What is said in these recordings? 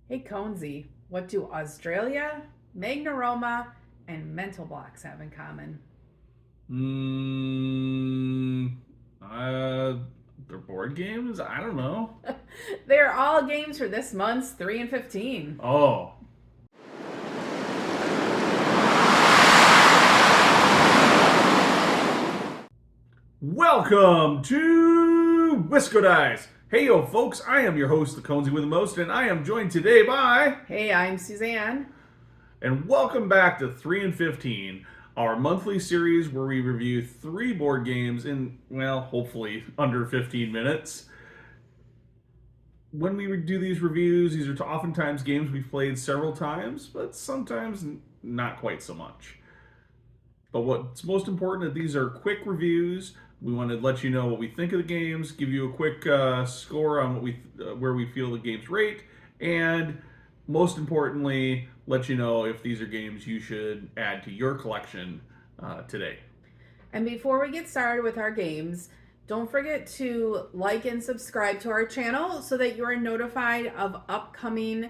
Hey Conzi, what do AuZtralia, Magna Roma, and mental blocks have in common? Mm, uh, they're board games? I don't know. They're all games for this month's 3 and 15. Oh, welcome to Wisco Dice. Hey, yo, folks, I am your host, the Conesy with the Most, and I am joined today by. Hey, I'm Suzanne. And welcome back to 3 and 15, our monthly series where we review three board games in, well, hopefully under 15 minutes. When we do these reviews, these are oftentimes games we've played several times, but sometimes not quite so much. But what's most important is these are quick reviews. We want to let you know what we think of the games, give you a quick score on where we feel the games rate, and most importantly, let you know if these are games you should add to your collection today. And before we get started with our games, don't forget to like and subscribe to our channel so that you are notified of upcoming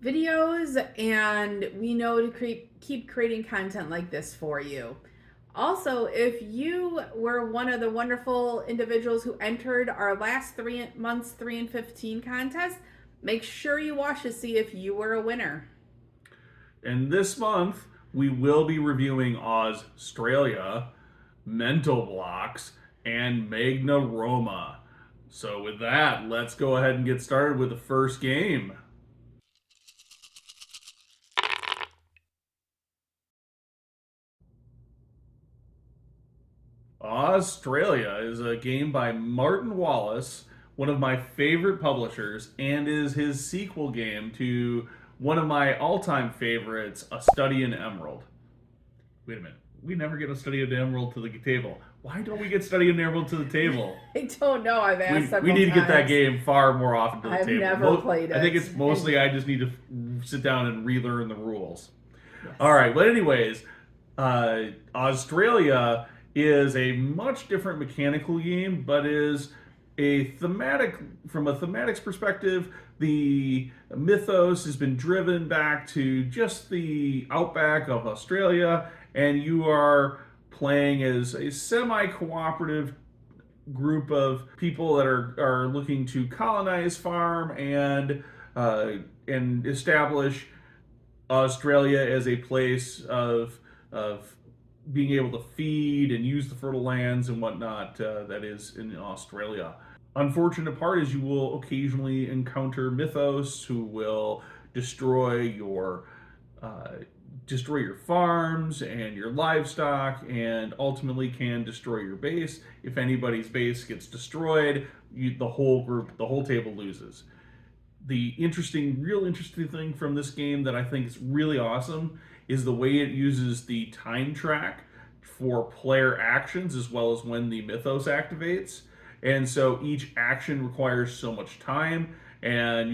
videos and we know to keep creating content like this for you. Also, if you were one of the wonderful individuals who entered our last 3 months 3 and 15 contest, make sure you watch to see if you were a winner. And this month, we will be reviewing AuZtralia, Mental Blocks, and Magna Roma. So, with that, let's go ahead and get started with the first game. AuZtralia is a game by Martin Wallace, one of my favorite publishers, and is his sequel game to one of my all time favorites, A Study in Emerald. Wait a minute. We never get a Study in Emerald to the table. Why don't we get Study in Emerald to the table? I don't know. I've asked We several need to get that times. game far more often to the I've table. never played I think it. it's mostly I just need to sit down and relearn the rules. Yes. All right, but anyways, AuZtralia is a much different mechanical game, but is a thematic from a thematics perspective. The mythos has been driven back to just the outback of Australia, and you are playing as a semi-cooperative group of people that are looking to colonize, farm, and establish Australia as a place of being able to feed and use the fertile lands and whatnot that is in Australia. Unfortunate part is you will occasionally encounter mythos who will destroy your uh, destroy your farms and your livestock, and ultimately can destroy your base. If anybody's base gets destroyed, the whole group, the whole table loses. The real interesting thing from this game that I think is really awesome is the way it uses the time track for player actions as well as when the mythos activates. And so each action requires so much time, and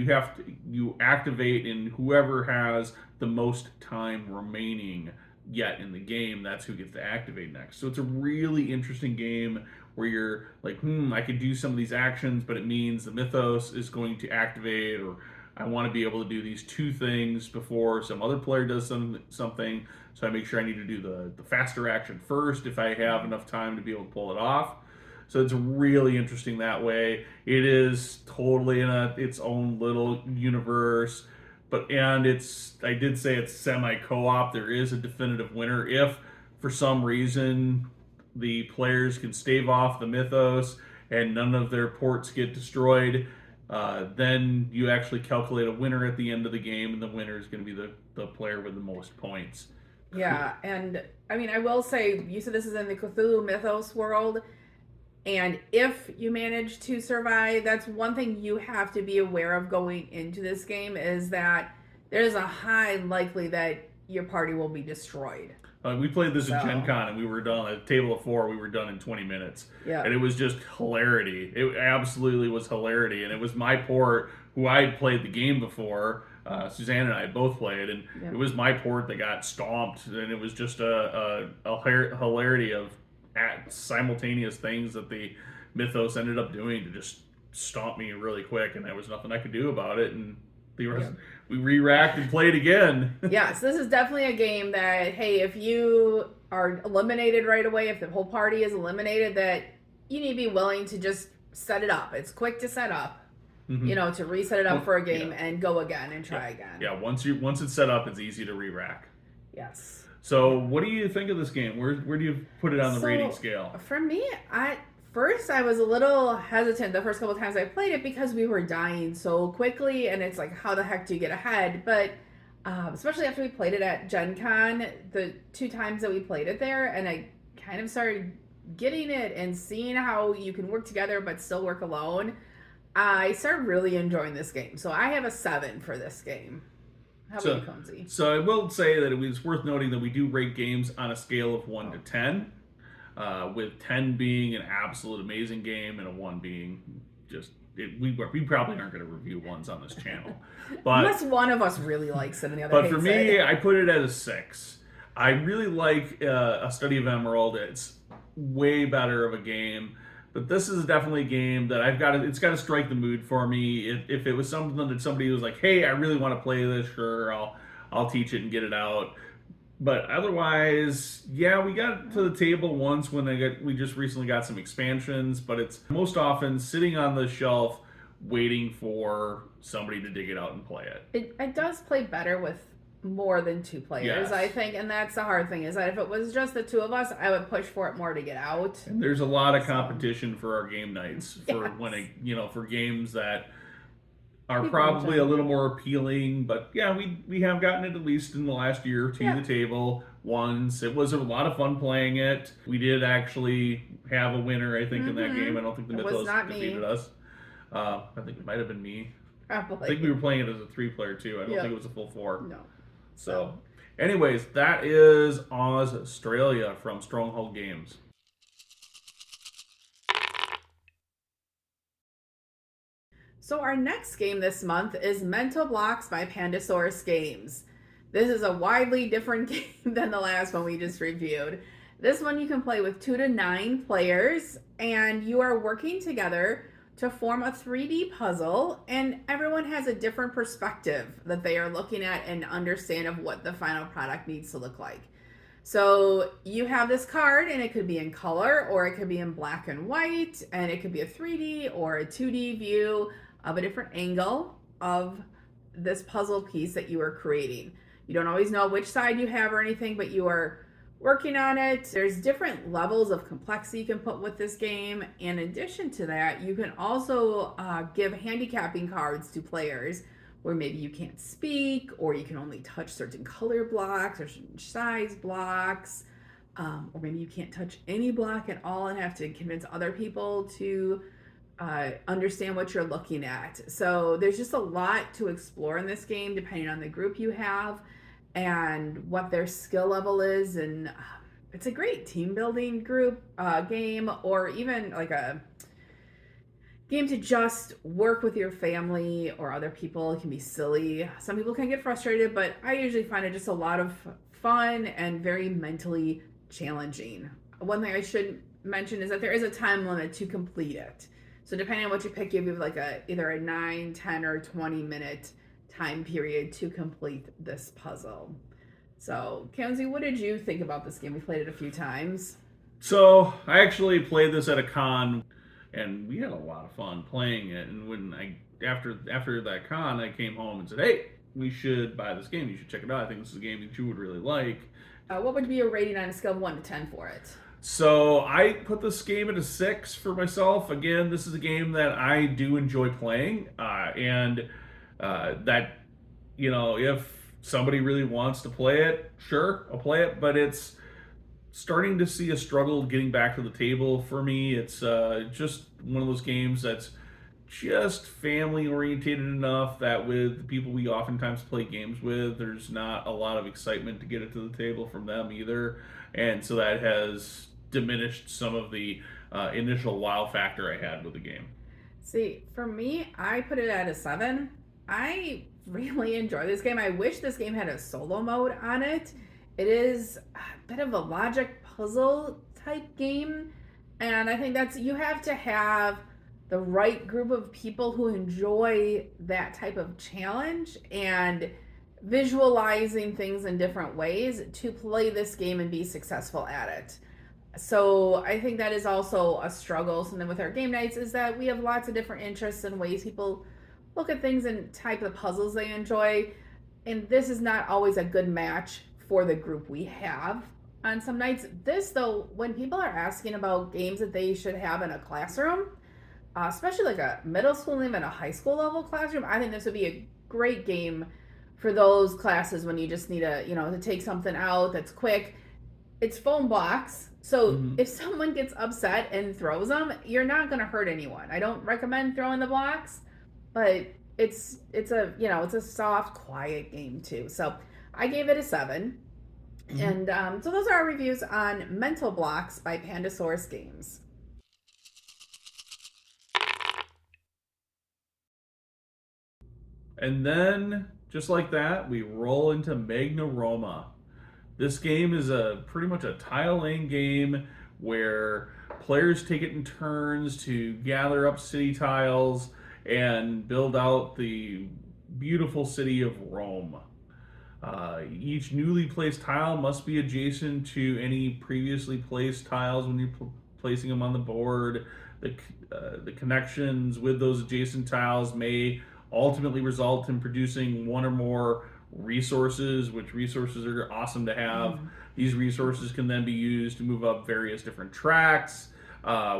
you activate, and whoever has the most time remaining yet in the game, that's who gets to activate next. So it's a really interesting game where you're like, I could do some of these actions, but it means the mythos is going to activate, or I want to be able to do these two things before some other player does something. So I make sure I need to do the faster action first if I have enough time to be able to pull it off. So it's really interesting that way. It is totally in its own little universe, and I did say it's semi co-op. There is a definitive winner if, for some reason, the players can stave off the mythos and none of their ports get destroyed. Then you actually calculate a winner at the end of the game, and the winner is going to be the player with the most points. Yeah, and I mean, I will say, you said this is in the Cthulhu mythos world, and if you manage to survive, that's one thing you have to be aware of going into this game is that there's a high likely that your party will be destroyed. We played this at Gen So, Con, and we were done at a table of four. We were done in 20 minutes, yeah. and it was just hilarity. It absolutely was hilarity, and it was my port who I had played the game before. Suzanne and I both played, and Yeah. it was my port that got stomped, and it was just a hilarity of simultaneous things that the mythos ended up doing to just stomp me really quick, and there was nothing I could do about it. And We re-racked and played again. Yes, this is definitely a game that, hey, if you are eliminated right away, if the whole party is eliminated, that you need to be willing to just set it up. It's quick to set up. Mm-hmm. To reset it up for a game and go again and try again. Yeah, once it's set up, it's easy to re-rack. Yes. So, what do you think of this game? Where do you put it on the rating scale? For me, I was a little hesitant the first couple of times I played it because we were dying so quickly, and it's like, how the heck do you get ahead? But especially after we played it at Gen Con, the 2 times that we played it there, and I kind of started getting it and seeing how you can work together but still work alone, I started really enjoying this game. So I have a 7 for this game. How about you, Conesy? So I will say that it was worth noting that we do rate games on a scale of 1 to 10, with 10 being an absolute amazing game and a 1 being just... we probably aren't going to review ones on this channel. But, unless one of us really likes it and the other but hates for me, I put it at a 6. I really like A Study of Emerald. It's way better of a game. But this is definitely a game that it's got to strike the mood for me. If it was something that somebody was like, hey, I really want to play this, sure, I'll teach it and get it out. But otherwise, yeah, we got to the table once when we just recently got some expansions, but it's most often sitting on the shelf waiting for somebody to dig it out and play it. It does play better with more than 2 players, yes. I think, and that's the hard thing, is that if it was just the 2 of us, I would push for it more to get out. And there's a lot of competition for our game nights for yes. For games that are probably a little more appealing, but yeah, we have gotten it at least in the last year to the table once. It was a lot of fun playing it. We did actually have a winner, I think, in that game. I don't think the Mythos defeated us. I think it might have been me. Probably. I think we were playing it as a 3-player too. I don't think it was a full 4. No. So, anyways, that is AuZtralia from Stronghold Games. So our next game this month is Mental Blocks by Pandasaurus Games. This is a widely different game than the last one we just reviewed. This one you can play with 2 to 9 players, and you are working together to form a 3D puzzle, and everyone has a different perspective that they are looking at and understand of what the final product needs to look like. So you have this card, and it could be in color, or it could be in black and white, and it could be a 3D or a 2D view of a different angle of this puzzle piece that you are creating. You don't always know which side you have or anything, but you are working on it. There's different levels of complexity you can put with this game. In addition to that, you can also give handicapping cards to players where maybe you can't speak, or you can only touch certain color blocks or certain size blocks, or maybe you can't touch any block at all and have to convince other people to understand what you're looking at. So there's just a lot to explore in this game depending on the group you have and what their skill level is, and it's a great team building group game, or even like a game to just work with your family or other people. It can be silly. Some people can get frustrated, but I usually find it just a lot of fun and very mentally challenging. One thing I should mention is that there is a time limit to complete it. So depending on what you pick, you have like either a 9, 10, or 20 minute time period to complete this puzzle. So, Kenzie, what did you think about this game? We played it a few times. So, I actually played this at a con, and we had a lot of fun playing it. And when after that con, I came home and said, hey, we should buy this game. You should check it out. I think this is a game that you would really like. What would be your rating on a scale of 1 to 10 for it? So I put this game at a 6 for myself. Again, this is a game that I do enjoy playing, and that, if somebody really wants to play it, sure, I'll play it. But it's starting to see a struggle getting back to the table for me. It's just one of those games that's just family orientated enough that with the people we oftentimes play games with, there's not a lot of excitement to get it to the table from them either. And so that has diminished some of the initial wow factor I had with the game. See, for me, I put it at a 7. I really enjoy this game. I wish this game had a solo mode on it. It is a bit of a logic puzzle type game, and I think you have to have the right group of people who enjoy that type of challenge and visualizing things in different ways to play this game and be successful at it. So I think that is also a struggle. Something with our game nights is that we have lots of different interests and ways people look at things and type of puzzles they enjoy. And this is not always a good match for the group we have on some nights. This, though, when people are asking about games that they should have in a classroom, especially like a middle school and even a high school level classroom, I think this would be a great game for those classes when you just need to take something out that's quick. It's foam blocks, so if someone gets upset and throws them, you're not going to hurt anyone. I don't recommend throwing the blocks, but it's a soft, quiet game too. So I gave it a 7. And so those are our reviews on Mental Blocks by Pandasaurus Games. And then, just like that, we roll into Magna Roma. This game is pretty much a tile laying game where players take it in turns to gather up city tiles and build out the beautiful city of Rome. Each newly placed tile must be adjacent to any previously placed tiles when you're placing them on the board. The connections with those adjacent tiles may ultimately result in producing one or more resources, which resources are awesome to have. These resources can then be used to move up various different tracks,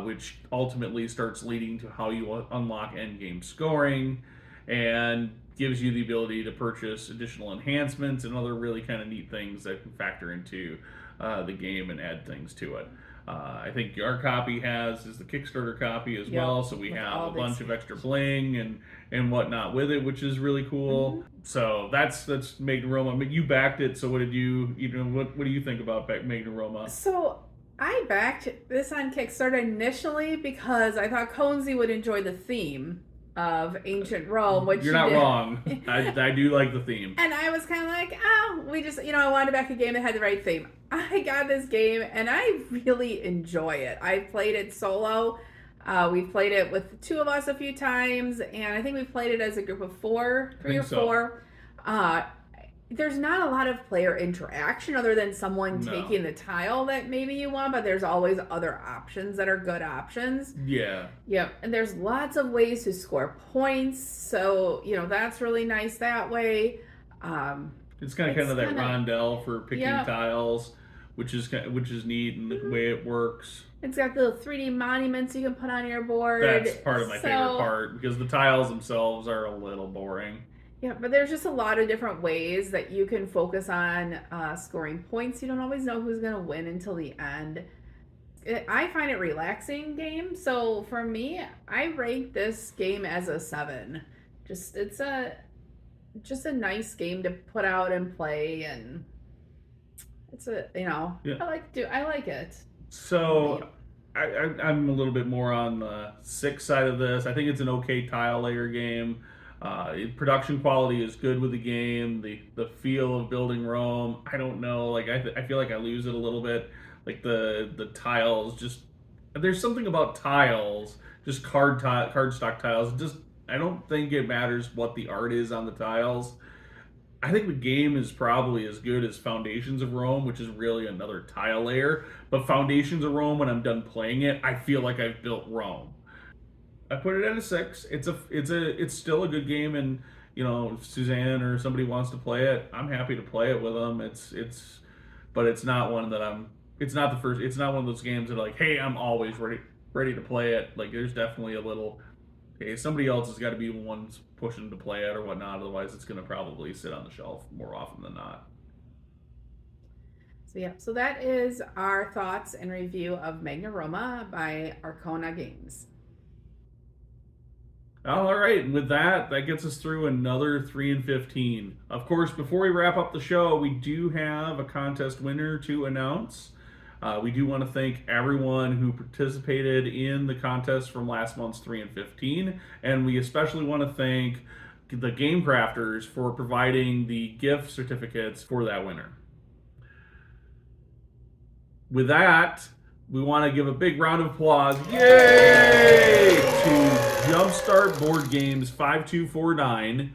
which ultimately starts leading to how you unlock endgame scoring and gives you the ability to purchase additional enhancements and other really kind of neat things that can factor into the game and add things to it. I think our copy is the Kickstarter copy as well, so we have a bunch of extra bling and whatnot with it, which is really cool. So that's Magna Roma. You backed it, so what do you think about Magna Roma? So I backed this on Kickstarter initially because I thought Conzi would enjoy the theme of ancient Rome, which you're not wrong. I do like the theme, and I was kind of like, I wanted to back a game that had the right theme. I got this game and I really enjoy it. I've played it solo. We've played it with 2 of us a few times, and I think we've played it as a group of 3 or 4. There's not a lot of player interaction other than someone taking the tile that maybe you want, but there's always other options that are good options. Yeah. And there's lots of ways to score points, so that's really nice that way. It's kind of that rondelle for picking tiles, which is neat in the way it works. It's got little 3D monuments you can put on your board. That's part of my favorite part, because the tiles themselves are a little boring. Yeah, but there's just a lot of different ways that you can focus on scoring points. You don't always know who's going to win until the end. I find it a relaxing game, so for me, I rank this game as a 7. It's a nice game to put out and play, and it's I like it. So I'm a little bit more on the 6 side of this. I think it's an okay tile layer game. Production quality is good with the game. The feel of building Rome, I don't know. I feel like I lose it a little bit. Like the tiles, just there's something about tiles, just cardstock tiles. I don't think it matters what the art is on the tiles. I think the game is probably as good as Foundations of Rome, which is really another tile layer. But Foundations of Rome, when I'm done playing it, I feel like I've built Rome. I put it at a 6. It's still a good game, and if Suzanne or somebody wants to play it, I'm happy to play it with them. But it's not one that it's not one of those games that hey, I'm always ready to play it. There's definitely a little, hey, somebody else has got to be the ones pushing to play it or whatnot. Otherwise, it's going to probably sit on the shelf more often than not. So that is our thoughts and review of Magna Roma by Archona Games. All right, and with that gets us through another 3 and 15. Of course, before we wrap up the show, we do have a contest winner to announce. We do want to thank everyone who participated in the contest from last month's 3 and 15, and we especially want to thank the Game Crafters for providing the gift certificates for that winner. With that, we want to give a big round of applause, yay, to Jumpstart Board Games 5249,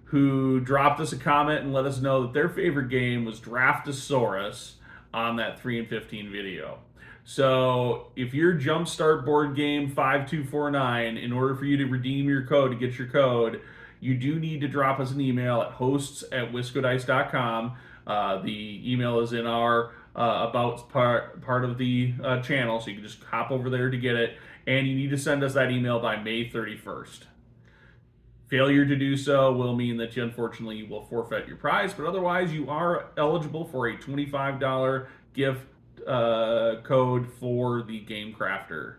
who dropped us a comment and let us know that their favorite game was Draftosaurus on that 3 and 15 video. So if you're Jumpstart Board Game 5249, in order for you to redeem your code, to get your code, you do need to drop us an email at hosts@wiscodice.com. The email is in our about part of the channel, so you can just hop over there to get it. And you need to send us that email by May 31st. Failure to do so will mean that you unfortunately will forfeit your prize, but otherwise you are eligible for a $25 gift code for the Game Crafter.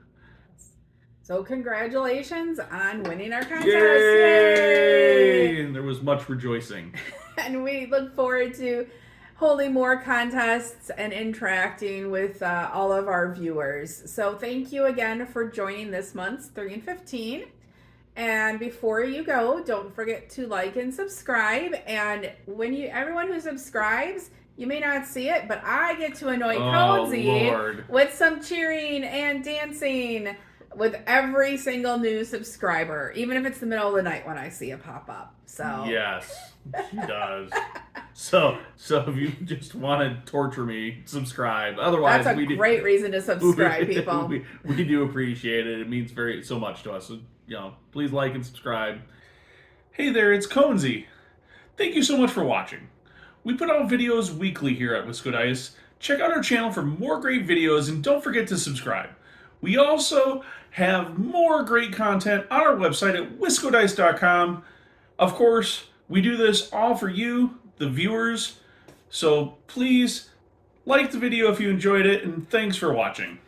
So congratulations on winning our contest. Yay! And there was much rejoicing. And we look forward to holding more contests and interacting with all of our viewers. So thank you again for joining this month's 3 and 15. And before you go, don't forget to like and subscribe. And everyone who subscribes, you may not see it, but I get to annoy Cozy with some cheering and dancing with every single new subscriber, even if it's the middle of the night when I see it pop up. So yes, she does. So if you just want to torture me, subscribe. Otherwise, that's a great reason to subscribe, people. We do appreciate it. It means so much to us. So, please like and subscribe. Hey there, it's Cozy. Thank you so much for watching. We put out videos weekly here at Wiscodice. Check out our channel for more great videos, and don't forget to subscribe. We also have more great content on our website at wiscodice.com. Of course, we do this all for you, the viewers. So please like the video if you enjoyed it, and thanks for watching.